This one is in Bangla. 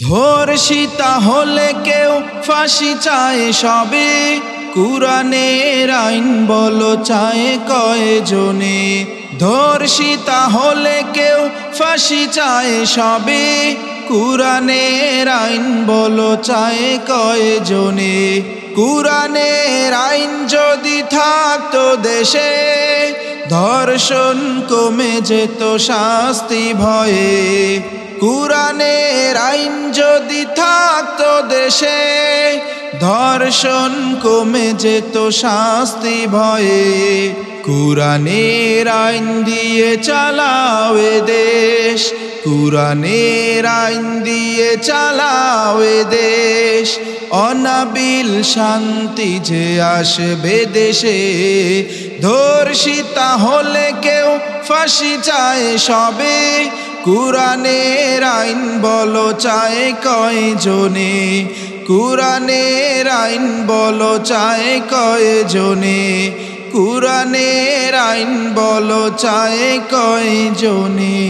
ধর্ষিতা হলে কেউ ফাঁসি চায় সবে, কুরআনের আইন বলো চায় কয়জনে। ধর্ষিতা হলে কেউ ফাঁসি চায় সবে, কুরআনের আইন বলো চায় কয়জনে। কুরআনের আইন যদি থাকতো দেশে, ধর্ষণ কমে যেত শাস্তি ভয়ে। কুরআনের আইন যদি থাকতো দেশে, ধর্ষণ কমে যেত শাস্তি ভয়ে। কুরআনের আইন দিয়ে চালাও এ দেশ, কুরআনের আইন দিয়ে চালাও এ দেশ। অনাবিল শান্তি যে আসবে দেশে, ধর্ষিতা হলে কেউ ফাঁসি চায় সবে, কুরআনের আইন বলো চায় কয়জনে। কুরআনের আইন বলো চায় কয়জনে। কুরআনের আইন বলো চায় কয়জনে।